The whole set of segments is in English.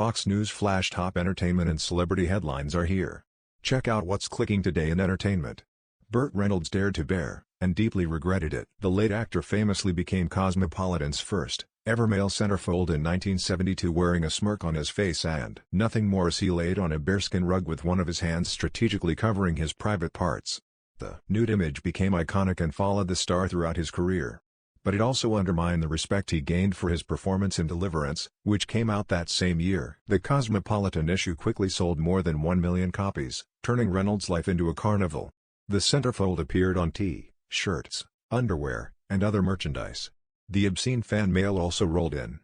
Fox News Flash top entertainment and celebrity headlines are here. Check out what's clicking today in entertainment. Burt Reynolds dared to bear, and deeply regretted it. The late actor famously became Cosmopolitan's first ever male centerfold in 1972 wearing a smirk on his face and nothing more as he laid on a bearskin rug with one of his hands strategically covering his private parts. The nude image became iconic and followed the star throughout his career. But it also undermined the respect he gained for his performance in Deliverance, which came out that same year. The Cosmopolitan issue quickly sold more than 1 million copies, turning Reynolds' life into a carnival. The centerfold appeared on T-shirts, underwear, and other merchandise. The obscene fan mail also rolled in.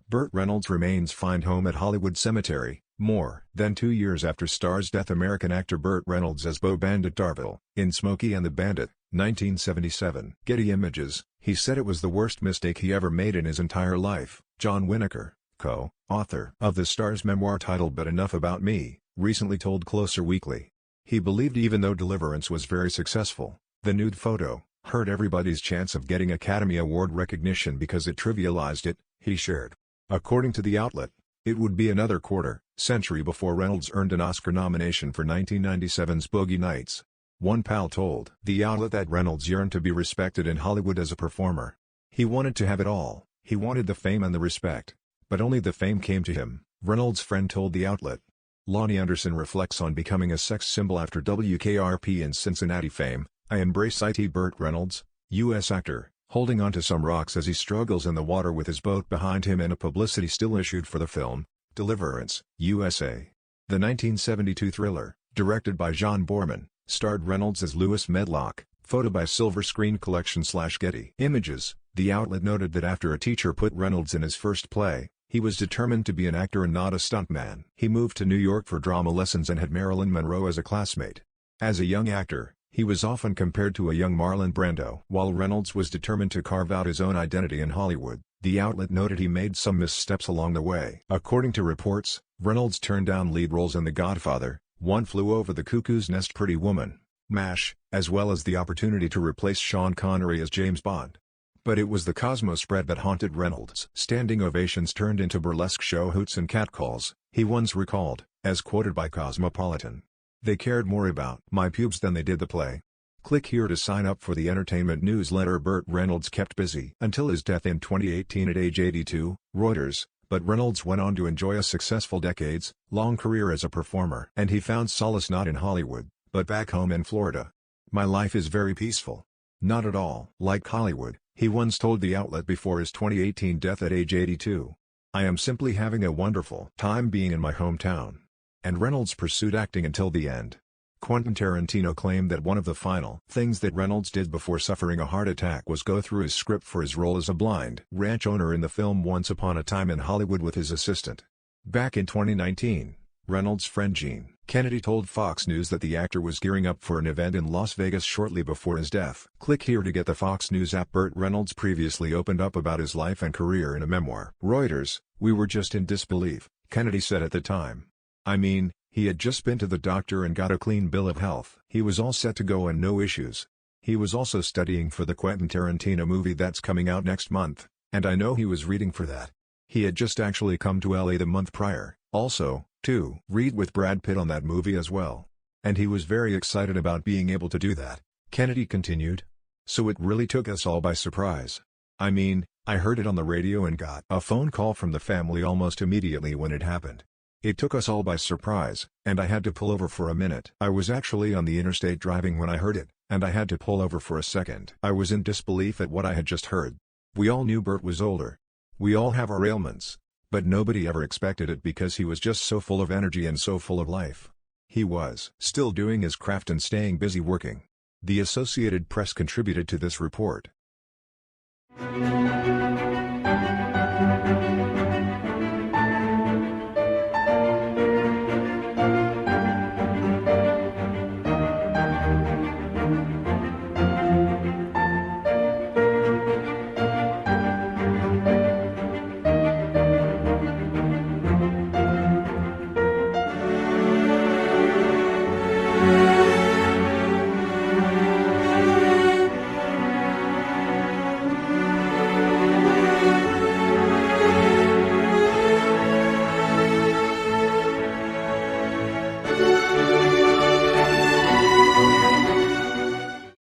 Burt Reynolds remains fined home at Hollywood Cemetery, more than 2 years after star's death. American actor Burt Reynolds as Beau Bandit Darville, in Smokey and the Bandit, 1977. Getty Images. He said it was the worst mistake he ever made in his entire life. John Winokur, co-author of the star's memoir titled But Enough About Me, recently told Closer Weekly. He believed even though Deliverance was very successful, the nude photo hurt everybody's chance of getting Academy Award recognition because it trivialized it, he shared. According to the outlet, it would be another quarter-century before Reynolds earned an Oscar nomination for 1997's Boogie Nights. One pal told the outlet that Reynolds yearned to be respected in Hollywood as a performer. He wanted to have it all. He wanted the fame and the respect. But only the fame came to him, Reynolds' friend told the outlet. Lonnie Anderson reflects on becoming a sex symbol after WKRP in Cincinnati fame. I embrace it. Burt Reynolds, U.S. actor, holding onto some rocks as he struggles in the water with his boat behind him in a publicity still issued for the film, Deliverance, USA. The 1972 thriller, directed by John Borman, starred Reynolds as Lewis Medlock, photo by Silver Screen Collection/Getty Images. The outlet noted that after a teacher put Reynolds in his first play, he was determined to be an actor and not a stuntman. He moved to New York for drama lessons and had Marilyn Monroe as a classmate. As a young actor, he was often compared to a young Marlon Brando. While Reynolds was determined to carve out his own identity in Hollywood, the outlet noted he made some missteps along the way. According to reports, Reynolds turned down lead roles in The Godfather, One Flew Over the Cuckoo's Nest, Pretty Woman, MASH, as well as the opportunity to replace Sean Connery as James Bond. But it was the Cosmo spread that haunted Reynolds. Standing ovations turned into burlesque show hoots and catcalls, he once recalled, as quoted by Cosmopolitan. They cared more about my pubes than they did the play. Click here to sign up for the entertainment newsletter. Burt Reynolds kept busy until his death in 2018 at age 82, Reuters. But Reynolds went on to enjoy a successful decades-long career as a performer. And he found solace not in Hollywood, but back home in Florida. My life is very peaceful. Not at all like Hollywood, he once told the outlet before his 2018 death at age 82. I am simply having a wonderful time being in my hometown. And Reynolds pursued acting until the end. Quentin Tarantino claimed that one of the final things that Reynolds did before suffering a heart attack was go through his script for his role as a blind ranch owner in the film Once Upon a Time in Hollywood with his assistant. Back in 2019, Reynolds' friend Gene Kennedy told Fox News that the actor was gearing up for an event in Las Vegas shortly before his death. Click here to get the Fox News app. Burt Reynolds previously opened up about his life and career in a memoir. Reuters, we were just in disbelief, Kennedy said at the time. I mean, he had just been to the doctor and got a clean bill of health. He was all set to go and no issues. He was also studying for the Quentin Tarantino movie that's coming out next month, and I know he was reading for that. He had just actually come to LA the month prior, also, to read with Brad Pitt on that movie as well. And he was very excited about being able to do that, Kennedy continued. So it really took us all by surprise. I mean, I heard it on the radio and got a phone call from the family almost immediately when it happened. It took us all by surprise, and I had to pull over for a minute. I was actually on the interstate driving when I heard it, and I had to pull over for a second. I was in disbelief at what I had just heard. We all knew Burt was older. We all have our ailments. But nobody ever expected it because he was just so full of energy and so full of life. He was still doing his craft and staying busy working. The Associated Press contributed to this report.